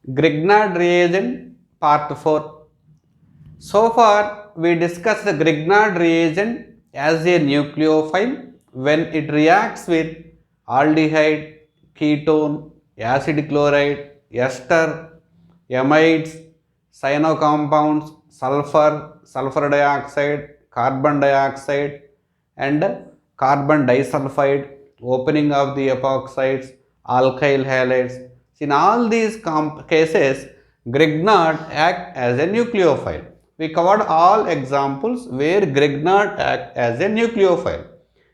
Grignard reagent part 4. So far we discussed the Grignard reagent as a nucleophile when it reacts with aldehyde, ketone, acid chloride, ester, amides, cyano compounds, sulfur, sulfur dioxide, carbon dioxide and carbon disulfide, opening of the epoxides, alkyl halides. In all these cases, Grignard act as a nucleophile. We covered all examples where Grignard act as a nucleophile.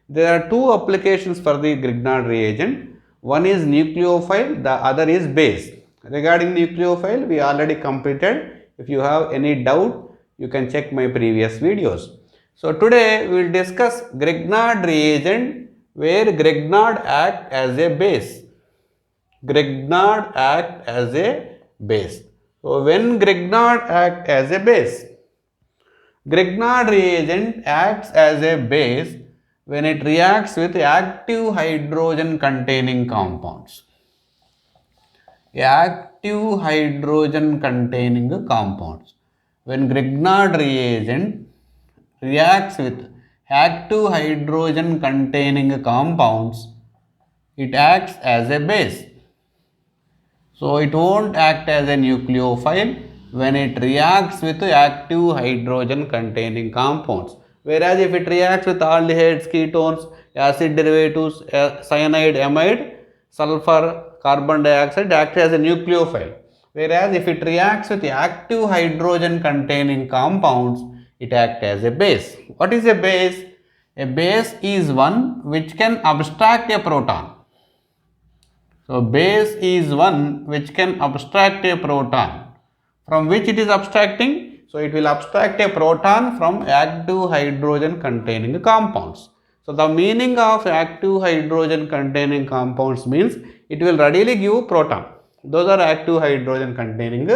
There are two applications for the Grignard reagent. One is nucleophile, the other is base. Regarding nucleophile, we already completed. If you have any doubt, you can check my previous videos. So today we will discuss Grignard reagent where Grignard act as a base. Grignard act as a base. So when Grignard act as a base, Grignard reagent acts as a base when it reacts with active hydrogen containing compounds. Active hydrogen containing compounds. When Grignard reagent reacts with active hydrogen containing compounds, it acts as a base. So it won't act as a nucleophile when it reacts with active hydrogen containing compounds. Whereas if it reacts with aldehydes, ketones, acid derivatives, cyanide, amide, sulfur, carbon dioxide, it acts as a nucleophile. Whereas if it reacts with active hydrogen containing compounds, it acts as a base. What is a base? A base is one which can abstract a proton. So base is one which can abstract a proton. From which it is abstracting? So it will abstract a proton from active hydrogen containing compounds. So the meaning of active hydrogen containing compounds means it will readily give proton. Those are active hydrogen containing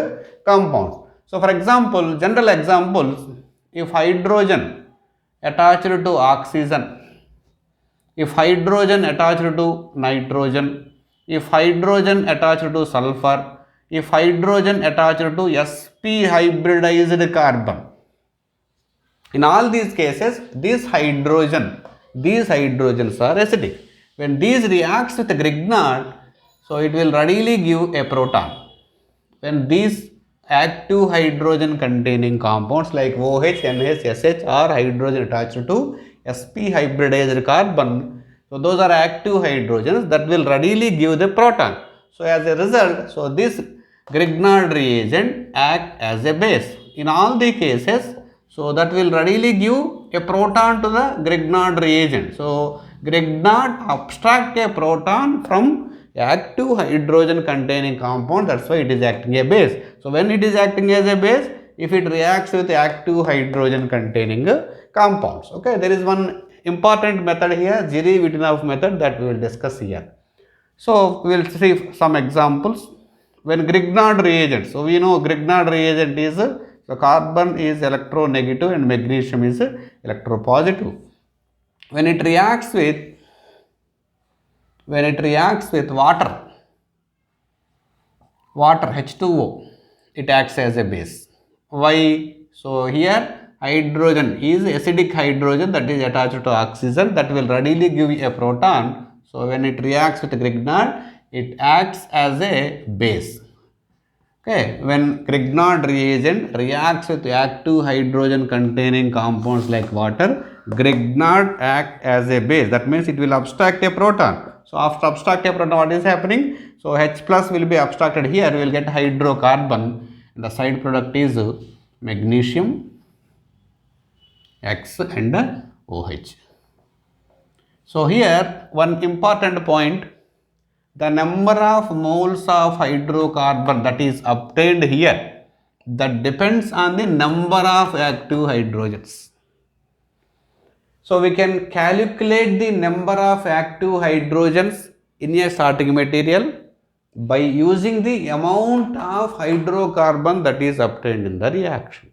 compounds. So for example, general examples, if hydrogen attached to oxygen, if hydrogen attached to nitrogen, if hydrogen attached to sulfur, if hydrogen attached to sp hybridized carbon. In all these cases, these hydrogens are acidic. When these reacts with Grignard, so it will readily give a proton. When these active hydrogen containing compounds like OH, NH, SH are hydrogen attached to sp hybridized carbon, so those are active hydrogens that will readily give the proton. So as a result, so this Grignard reagent act as a base. In all the cases, so that will readily give a proton to the Grignard reagent. So Grignard abstract a proton from active hydrogen containing compound, that's why it is acting a base. So when it is acting as a base, if it reacts with active hydrogen containing compounds. Okay, there is one important method here, Jiry-Vitinov method, that we will discuss here. So we will see some examples. When Grignard reagent, so we know Grignard reagent is, so carbon is electronegative and magnesium is electropositive. When it reacts with water H2O, it acts as a base. Why? So here hydrogen is acidic hydrogen that is attached to oxygen, that will readily give a proton. So when it reacts with Grignard, it acts as a base. Okay, when Grignard reagent reacts with active hydrogen containing compounds like water, Grignard acts as a base. That means it will abstract a proton. So after abstract a proton, what is happening? So H plus will be abstracted here, we will get hydrocarbon. The side product is magnesium, X and OH. So here one important point, the number of moles of hydrocarbon that is obtained here, that depends on the number of active hydrogens. So we can calculate the number of active hydrogens in a starting material by using the amount of hydrocarbon that is obtained in the reaction.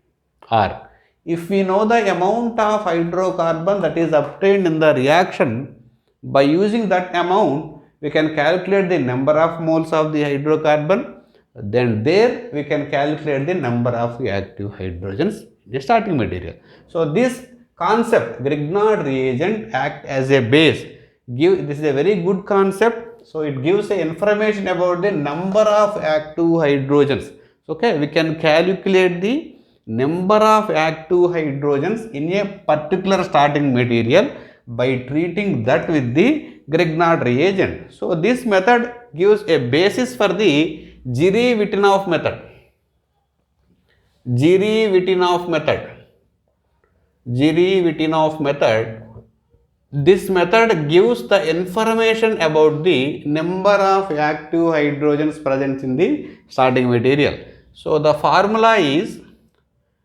Or if we know the amount of hydrocarbon that is obtained in the reaction, by using that amount we can calculate the number of moles of the hydrocarbon. then there we can calculate the number of active hydrogens in the starting material. So this concept, Grignard reagent act as a base, this is a very good concept. So it gives a information about the number of active hydrogens. Okay, we can calculate the number of active hydrogens in a particular starting material by treating that with the Grignard reagent. So this method gives a basis for the Jiry-Wittenoff method. Jiry-Wittenoff method. Jiry-Wittenoff method. This method gives the information about the number of active hydrogens present in the starting material. So the formula is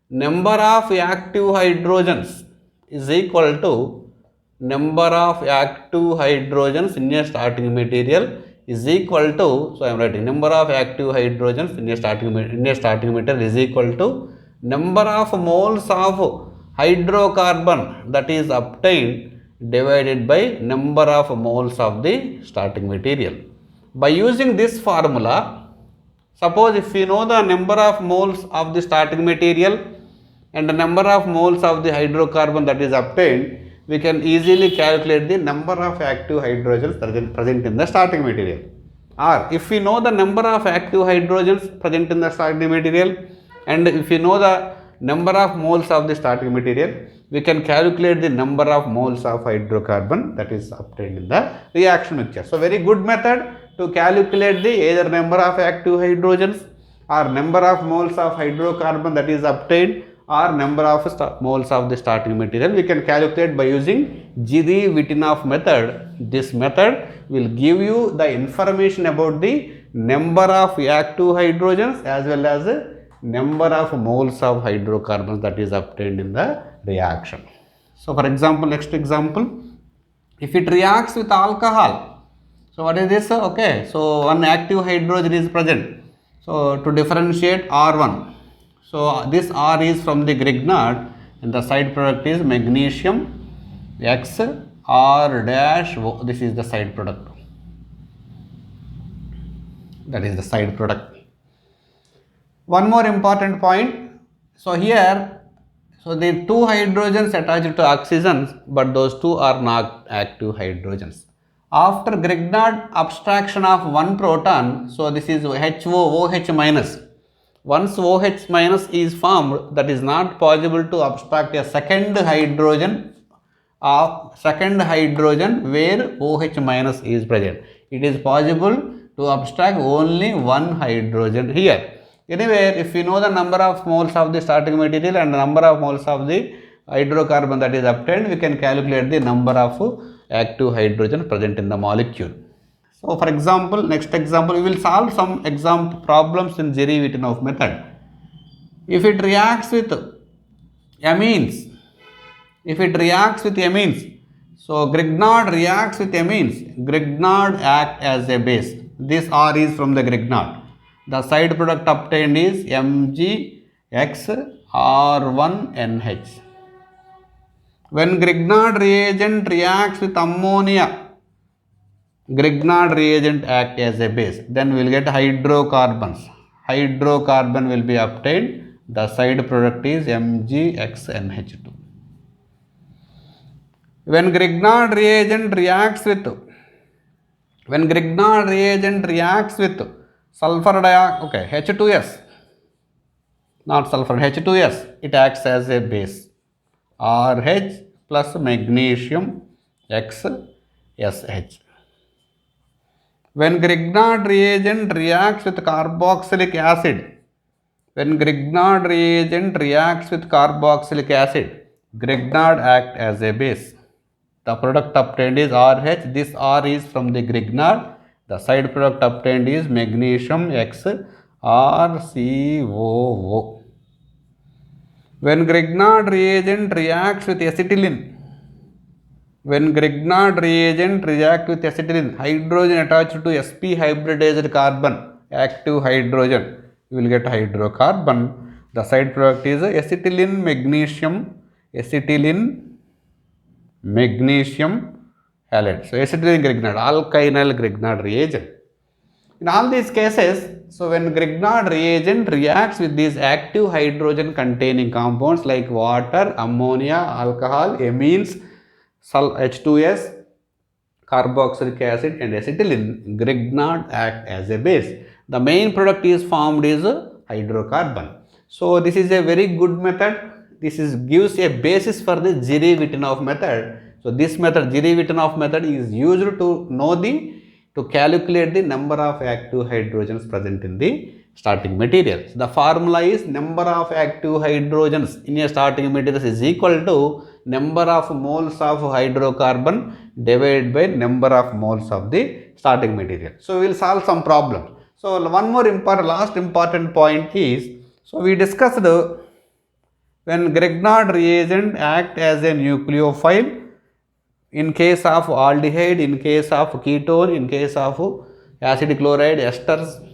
number of active hydrogens is equal to number of active hydrogens in a starting material is equal to, so I am writing number of active hydrogens in a starting material is equal to number of moles of hydrocarbon that is obtained divided by number of moles of the starting material. By using this formula, suppose if we know the number of moles of the starting material and the number of moles of the hydrocarbon that is obtained, we can easily calculate the number of active hydrogens present in the starting material. Or if we know the number of active hydrogens present in the starting material and if we know the number of moles of the starting material, we can calculate the number of moles of hydrocarbon that is obtained in the reaction mixture. So very good method to calculate the either number of active hydrogens or number of moles of hydrocarbon that is obtained or number of moles of the starting material. We can calculate by using Jiry-Wittenoff method. This method will give you the information about the number of active hydrogens as well as the number of moles of hydrocarbons that is obtained in the reaction. So for example, next example, if it reacts with alcohol, so what is this? Okay, so one active hydrogen is present. So to differentiate R1, so this R is from the Grignard and the side product is magnesium X R dash O. This is the side product. That is the side product. One more important point. So here, so the two hydrogens attached to oxygens, but those two are not active hydrogens. After Grignard abstraction of one proton, so this is OH minus. Once OH minus is formed, that is not possible to abstract a second hydrogen where OH minus is present. It is possible to abstract only one hydrogen here. Anyway, if we know the number of moles of the starting material and the number of moles of the hydrocarbon that is obtained, we can calculate the number of active hydrogen present in the molecule. So for example, next example, we will solve some example problems in Jiry-Wittenoff method. If it reacts with amines, so Grignard reacts with amines, Grignard act as a base. This R is from the Grignard. The side product obtained is MgXR1NH. When Grignard reagent reacts with ammonia, Grignard reagent act as a base, then we will get hydrocarbons. Hydrocarbon will be obtained. The side product is MgXNH2. When Grignard reagent reacts with sulfur dioxide, okay, H2S, not sulfur, H2S, it acts as a base. RH plus magnesium XSH. When Grignard reagent reacts with carboxylic acid, Grignard act as a base. The product obtained is RH. This R is from the Grignard. The side product obtained is magnesium XrCOO. When Grignard reagent reacts with acetylene, hydrogen attached to sp hybridized carbon, active hydrogen, you will get hydrocarbon. The side product is acetylene magnesium halide. So acetylene Grignard, alkynyl Grignard reagent. In all these cases, so when Grignard reagent reacts with these active hydrogen containing compounds like water, ammonia, alcohol, amines, H2S, carboxylic acid and acetylene, Grignard act as a base. The main product is formed is hydrocarbon. So this is a very good method. This gives a basis for the Jiry-Wittenoff method. So this method, Jiry-Wittenoff method, is used to calculate the number of active hydrogens present in the starting material. So the formula is number of active hydrogens in a starting material is equal to number of moles of hydrocarbon divided by number of moles of the starting material. So we will solve some problems. So one more last important point is, so we discussed when Grignard reagent act as a nucleophile in case of aldehyde, in case of ketone, in case of acid chloride esters.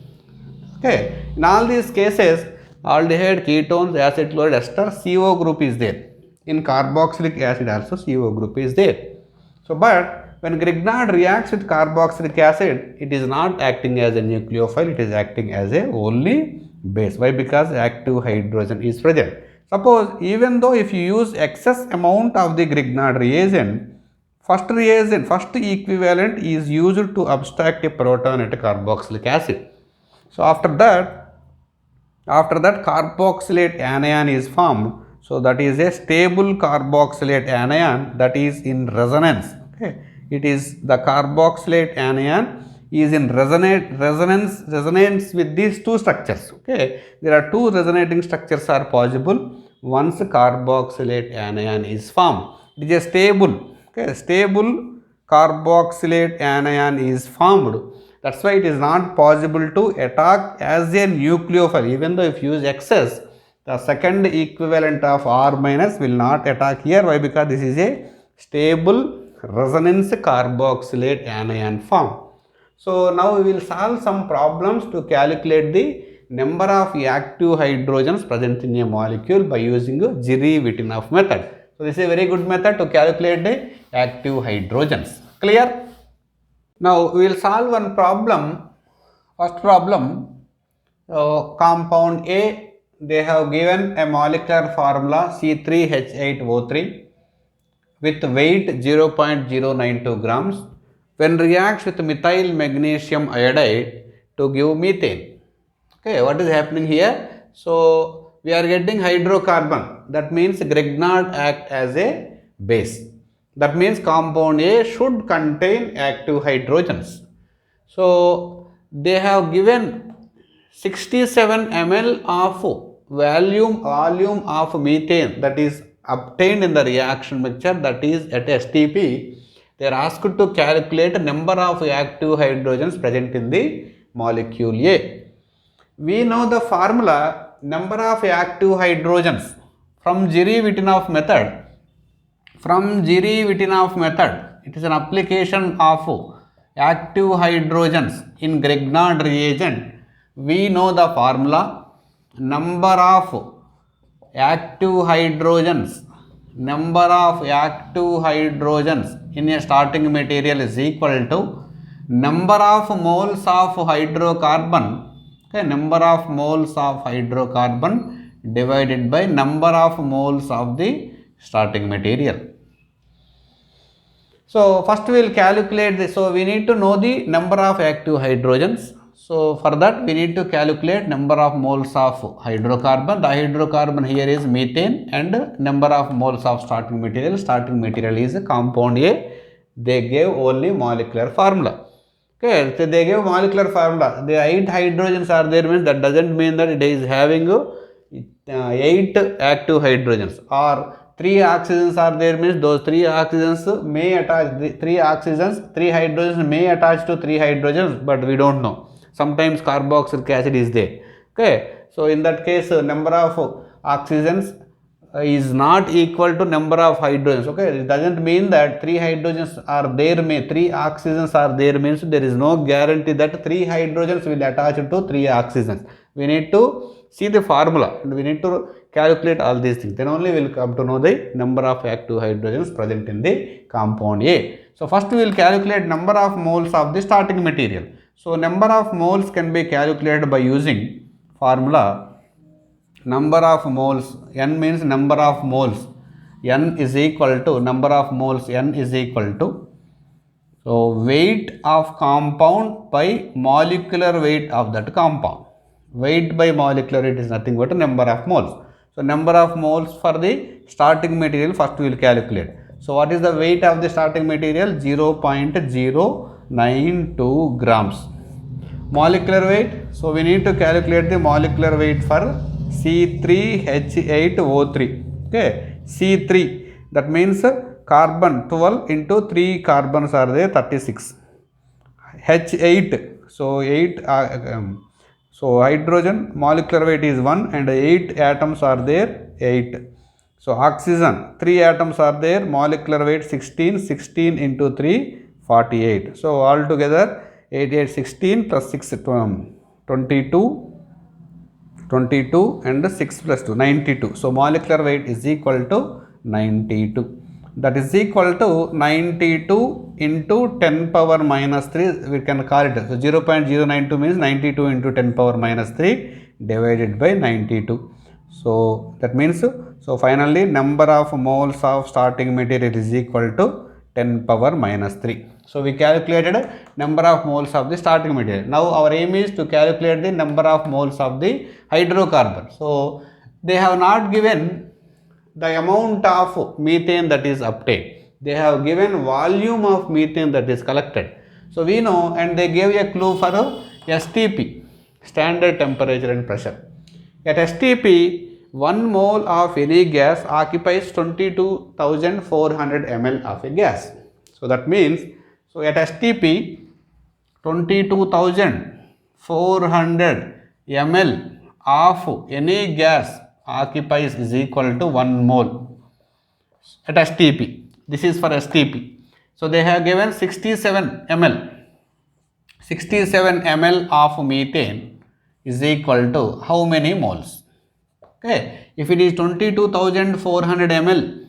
Okay, in all these cases, aldehyde, ketones, acid chloride ester, CO group is there. In carboxylic acid also CO group is there. So, but when Grignard reacts with carboxylic acid, it is not acting as a nucleophile, it is acting as a only base. Why? Because active hydrogen is present. Suppose even though if you use excess amount of the Grignard reagent, first equivalent is used to abstract a proton at carboxylic acid. So after that carboxylate anion is formed. So that is a stable carboxylate anion that is in resonance. Okay, it is the carboxylate anion is in resonance with these two structures. Okay, there are two resonating structures are possible once carboxylate anion is formed. It is a stable. Okay, stable carboxylate anion is formed. That's why it is not possible to attack as a nucleophile. Even though if you use excess, the second equivalent of R minus will not attack here. Why? Because this is a stable resonance carboxylate anion form. So now we will solve some problems to calculate the number of active hydrogens present in a molecule by using a Jiry-Wittenoff method. So this is a very good method to calculate the active hydrogens. Clear? Now we will solve one problem. First problem, compound A, they have given a molecular formula C3H8O3 with weight 0.092 grams when reacts with methyl magnesium iodide to give methane. Okay, what is happening here? So we are getting hydrocarbon. That means Grignard act as a base. That means compound A should contain active hydrogens. So they have given 67 ml of volume of methane that is obtained in the reaction mixture, that is at STP. They are asked to calculate number of active hydrogens present in the molecule A. We know the formula number of active hydrogens from Jiry-Wittenoff method. From Jiry-Wittenoff method, it is an application of active hydrogens in Grignard reagent. We know the formula number of active hydrogens in a starting material is equal to number of moles of hydrocarbon. Okay, number of moles of hydrocarbon divided by number of moles of the starting material. So first we will calculate this. So we need to know the number of active hydrogens. So for that we need to calculate number of moles of hydrocarbon. The hydrocarbon here is methane and number of moles of starting material. Starting material is compound A. They gave only molecular formula. Okay, so they gave molecular formula. The 8 hydrogens are there means that doesn't mean that it is having 8 active hydrogens, or 3 oxygens are there means those 3 oxygens may attach, 3 hydrogens may attach to 3 hydrogens, but we don't know. Sometimes carboxylic acid is there. Okay, so in that case number of oxygens is not equal to number of hydrogens. Okay, it doesn't mean that 3 hydrogens are there, 3 oxygens are there means there is no guarantee that 3 hydrogens will attach to 3 oxygens. We need to see the formula and we need to calculate all these things. Then only we will come to know the number of active hydrogens present in the compound A. So first we will calculate number of moles of the starting material. So number of moles can be calculated by using formula number of moles. N means number of moles. N is equal to number of moles. N is equal to weight of compound by molecular weight of that compound. Weight by molecular weight is nothing but a number of moles. So number of moles for the starting material first we will calculate. So what is the weight of the starting material? 0.092 grams. Molecular weight, so we need to calculate the molecular weight for C3H8O3. Okay, C3, that means carbon 12 into 3 carbons are there, 36. H8, so 8, so hydrogen molecular weight is 1 and 8 atoms are there, 8. So oxygen 3 atoms are there, molecular weight 16, 16 into 3, 48. So altogether 8, 8, 16 plus 6, 22, 22 and 6 plus 2, 92. So molecular weight is equal to 92. That is equal to 92 into 10 power minus 3, we can call it. So 0.092 means 92 into 10 power minus 3 divided by 92. So that means, so finally number of moles of starting material is equal to 10 power minus 3. So we calculated number of moles of the starting material. Now our aim is to calculate the number of moles of the hydrocarbon. So they have not given the amount of methane that is obtained. They have given volume of methane that is collected. So we know, and they gave a clue for STP, standard temperature and pressure. At STP, 1 mole of any gas occupies 22,400 ml of a gas. So that means, so at STP, 22,400 ml of any gas occupies is equal to 1 mole at STP. This is for STP. So they have given 67 ml. 67 ml of methane is equal to how many moles? Okay, if it is 22,400 ml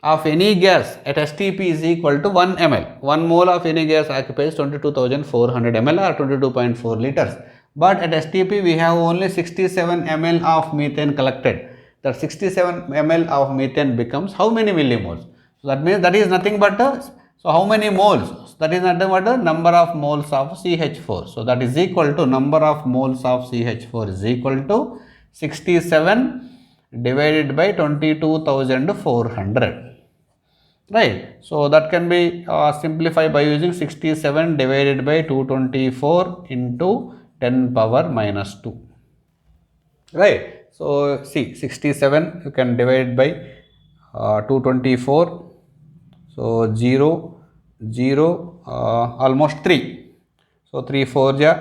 of any gas at STP is equal to 1 ml. 1 mole of any gas occupies 22,400 ml or 22.4 liters. But at STP we have only 67 ml of methane collected. That 67 ml of methane becomes how many millimoles? So that means that is nothing but so how many moles? That is nothing but the number of moles of CH4. So that is equal to number of moles of CH4 is equal to 67 divided by 22,400. Right. So that can be simplified by using 67 divided by 224 into 10 power minus 2. Right. So see, 67 you can divide by 224. So 0, 0, almost 3. So 3 4 ja,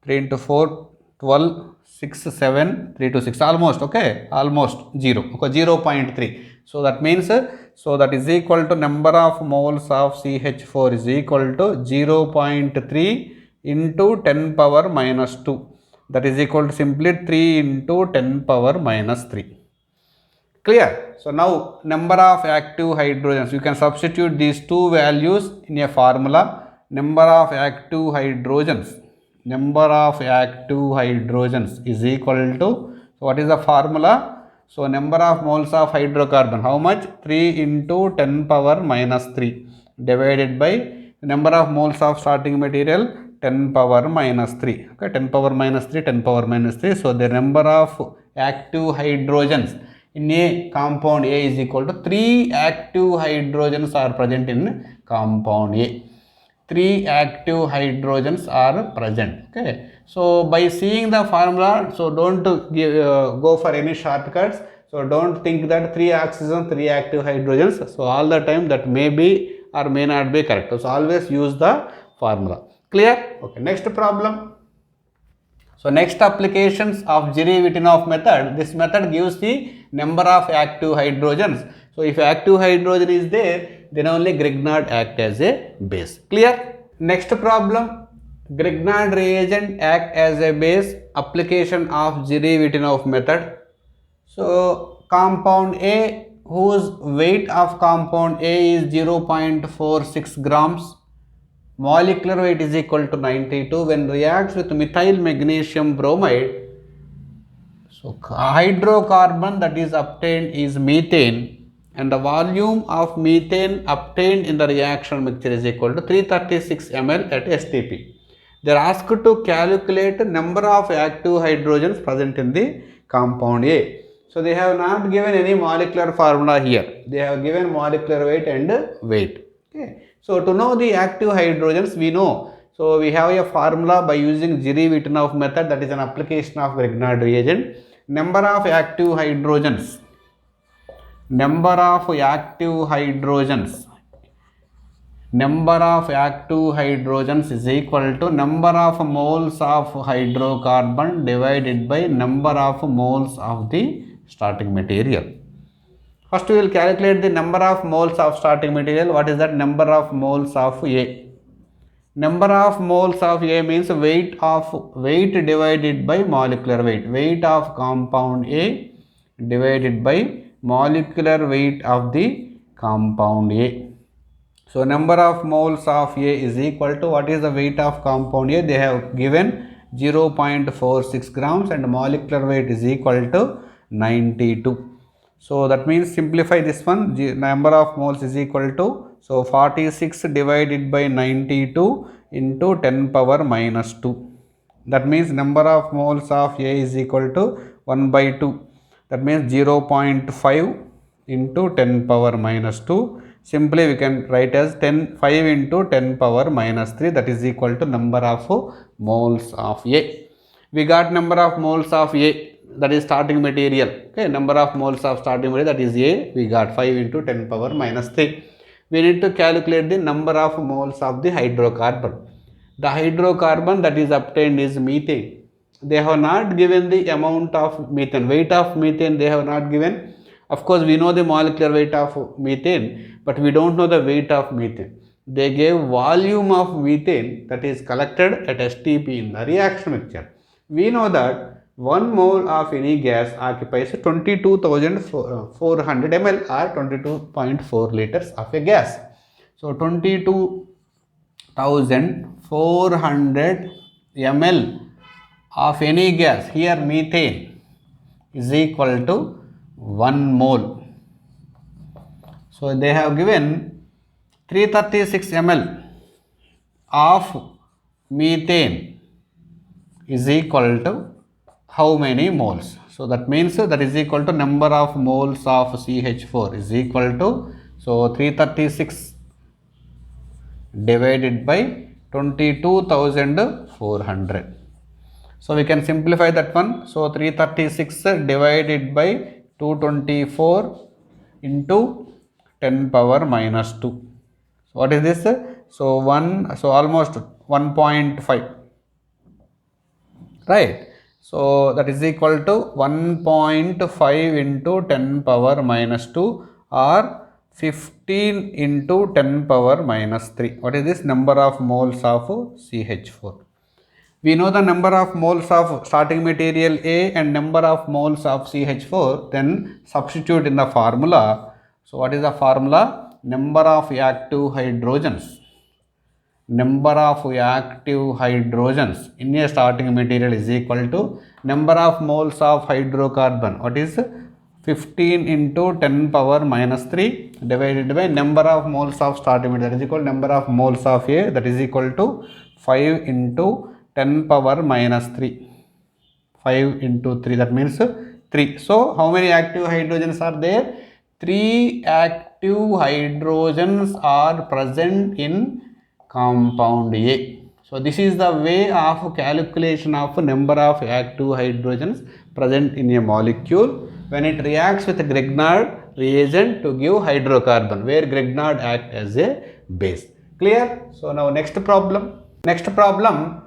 3 into 4, 12, 6, 7, 3 to 6, almost, okay, almost 0, okay, 0.3. So that means, so that is equal to number of moles of CH4 is equal to 0.3 into 10 power minus 2. That is equal to simply 3 into 10 power minus 3. Clear? So now number of active hydrogens, you can substitute these two values in a formula. Number of active hydrogens is equal to, so what is the formula? So number of moles of hydrocarbon, how much? 3 into 10 power minus 3 divided by number of moles of starting material, 10 power minus 3. Okay, 10 power minus 3, 10 power minus 3. So the number of active hydrogens in a compound A is equal to 3 active hydrogens are present in compound A. 3 active hydrogens are present. Okay. So by seeing the formula, so don't go for any shortcuts. So don't think that 3 oxygen, 3 active hydrogens. So all the time that may be or may not be correct. So always use the formula. Clear? Okay. Next problem. So next applications of Jirevitinov method. This method gives the number of active hydrogens. So if active hydrogen is there, then only Grignard act as a base. Clear? Next problem. Grignard reagent act as a base. Application of Jirevitinov method. So compound A, whose weight of compound A is 0.46 grams. molecular weight is equal to 92. When reacts with methyl magnesium bromide, so hydrocarbon that is obtained is methane, and the volume of methane obtained in the reaction mixture is equal to 336 ml at STP. They are asked to calculate number of active hydrogens present in the compound A. So they have not given any molecular formula here. They have given molecular weight and weight. Okay. So to know the active hydrogens, we know. So we have a formula by using Jiry-Wittenoff method, that is an application of Grignard reagent. Number of active hydrogens. Number of active hydrogens. Number of active hydrogens is equal to number of moles of hydrocarbon divided by number of moles of the starting material. First we will calculate the number of moles of starting material. What is that? Number of moles of A. Number of moles of A means weight divided by molecular weight. Weight of compound A divided by molecular weight of the compound A. So number of moles of A is equal to, what is the weight of compound A? They have given 0.46 grams and molecular weight is equal to 92. So that means simplify this one, number of moles is equal to, so 46 divided by 92 into 10 power minus 2. That means number of moles of A is equal to 1 by 2. That means 0.5 into 10 power minus 2. Simply we can write as 5 into 10 power minus 3, that is equal to number of moles of A. We got number of moles of A, that is starting material. Okay, number of moles of starting material, that is A, we got 5 into 10 power minus 3. We need to calculate the number of moles of the hydrocarbon. The hydrocarbon that is obtained is methane. They have not given the amount of methane, weight of methane they have not given. Of course, we know the molecular weight of methane, but we don't know the weight of methane. They gave volume of methane that is collected at STP in the reaction mixture. We know that 1 mole of any gas occupies 22,400 ml or 22.4 liters of a gas. So 22,400 ml of any gas, here methane, is equal to 1 mole. So they have given 336 ml of methane is equal to how many moles? So that means that is equal to number of moles of CH4 is equal to, so 336 divided by 22,400. So we can simplify that one. So 336 divided by 224 into 10 power minus 2. So what is this? So almost 1.5. Right. So that is equal to 1.5 into 10 power minus 2 or 15 into 10 power minus 3. What is this? Number of moles of CH4. We know the number of moles of starting material A and number of moles of CH4, then substitute in the formula. So what is the formula? Number of active hydrogens. Number of active hydrogens in a starting material is equal to number of moles of hydrocarbon. What is 15 into 10 power minus 3 divided by number of moles of starting material, that is equal to number of moles of A, that is equal to 5 into 10 power minus 3. 5 into 3, that means 3. So how many active hydrogens are there? 3 active hydrogens are present in compound A. So this is the way of calculation of number of active hydrogens present in a molecule when it reacts with a Grignard reagent to give hydrocarbon, where Grignard acts as a base. Clear? So now next problem. Next problem,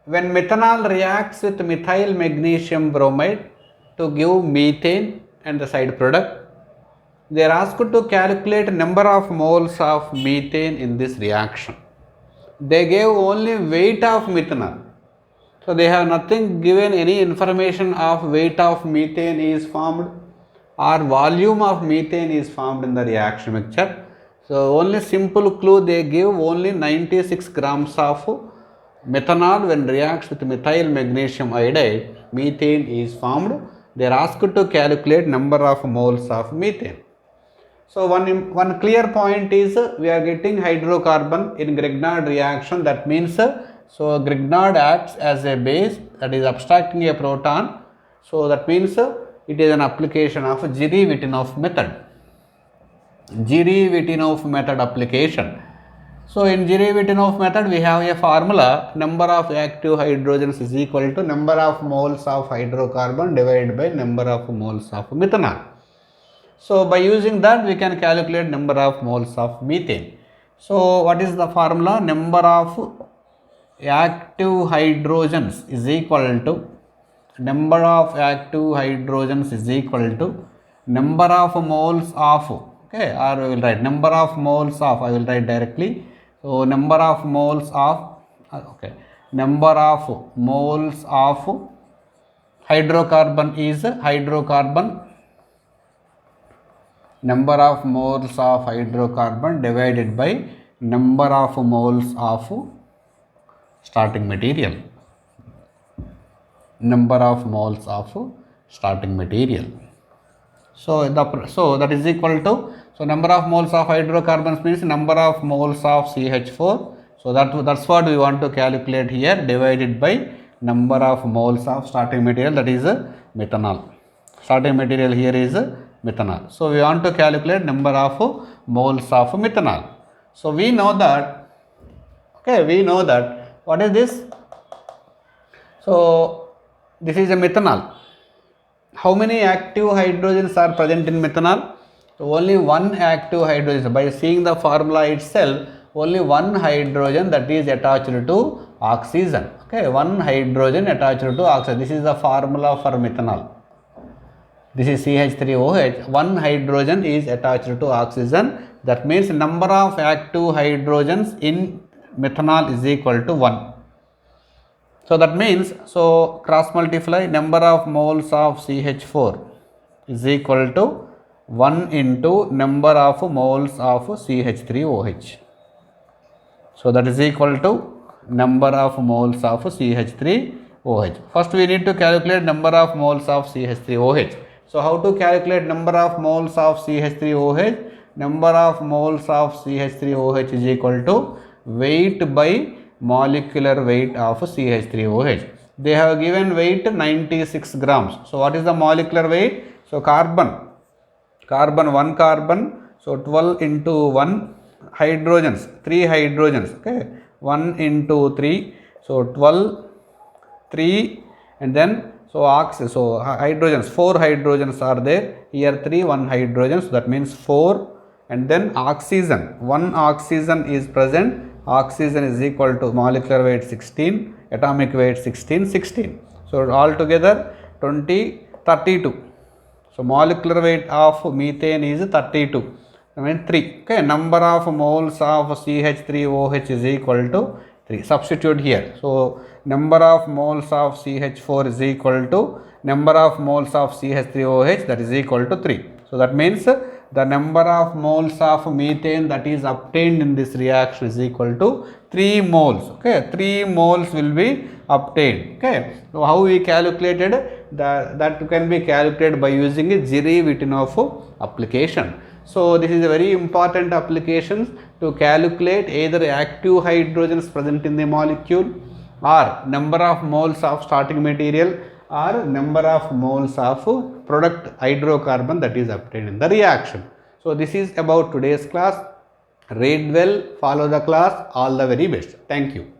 when methanol reacts with methyl magnesium bromide to give methane and the side product, they are asked to calculate number of moles of methane in this reaction. They gave only weight of methanol. So they have nothing given any information of weight of methane is formed or volume of methane is formed in the reaction mixture. So only simple clue they give, only 96 grams of methanol when reacts with methyl magnesium iodide, methane is formed. They are asked to calculate number of moles of methane. So one clear point is we are getting hydrocarbon in Grignard reaction. That means so Grignard acts as a base, that is abstracting a proton. So that means it is an application of Jiry-Vitinov method. Jiry-Vitinov method application. So in Jiry-Vitinov method we have a formula, number of active hydrogens is equal to number of moles of hydrocarbon divided by number of moles of methanol. So by using that we can calculate number of moles of methane. So what is the formula? Number of active hydrogens is equal to number of number of moles of, okay, or we will write number of moles of, I will write directly. So number of moles of, okay, number of moles of hydrocarbon is number of moles of hydrocarbon divided by number of moles of starting material. Number of moles of starting material. So that is equal to, so number of moles of hydrocarbons means number of moles of CH4. So that's what we want to calculate here, divided by number of moles of starting material, that is methanol. Starting material here is methanol. So we want to calculate number of moles of methanol. So we know that, okay, we know that, what is this? So this is a methanol. How many active hydrogens are present in methanol? So only one active hydrogen. By seeing the formula itself, only one hydrogen, that is attached to oxygen. Okay, one hydrogen attached to oxygen. This is the formula for methanol. This is CH3OH. One hydrogen is attached to oxygen. That means number of active hydrogens in methanol is equal to 1. So that means, so cross multiply, number of moles of CH4 is equal to 1 into number of moles of CH3OH. So that is equal to number of moles of CH3OH. First we need to calculate number of moles of CH3OH. So how to calculate number of moles of CH3OH? Number of moles of CH3OH is equal to weight by molecular weight of CH3OH. They have given weight 96 grams. So what is the molecular weight? So carbon, one carbon, so 12 into 1 hydrogens, 3 hydrogens, okay, 1 into 3, so 12, 3, and then so oxygen, so hydrogens, 4 hydrogens are there, here 3, 1 hydrogen, so that means 4, and then oxygen, 1 oxygen is present. Oxygen is equal to molecular weight 16, atomic weight 16, 16. So altogether 32. So molecular weight of methane is 32. I mean 3. Okay, number of moles of CH3OH is equal to 3. Substitute here. So number of moles of CH4 is equal to number of moles of CH3OH, that is equal to 3. So that means the number of moles of methane that is obtained in this reaction is equal to 3 moles. Okay, 3 moles will be obtained. Okay, so how we calculated that can be calculated by using a Jiry-Vitinov application. So this is a very important application to calculate either active hydrogens present in the molecule, or number of moles of starting material, or number of moles of product hydrocarbon that is obtained in the reaction. So this is about today's class. Read well, follow the class. All the very best. Thank you.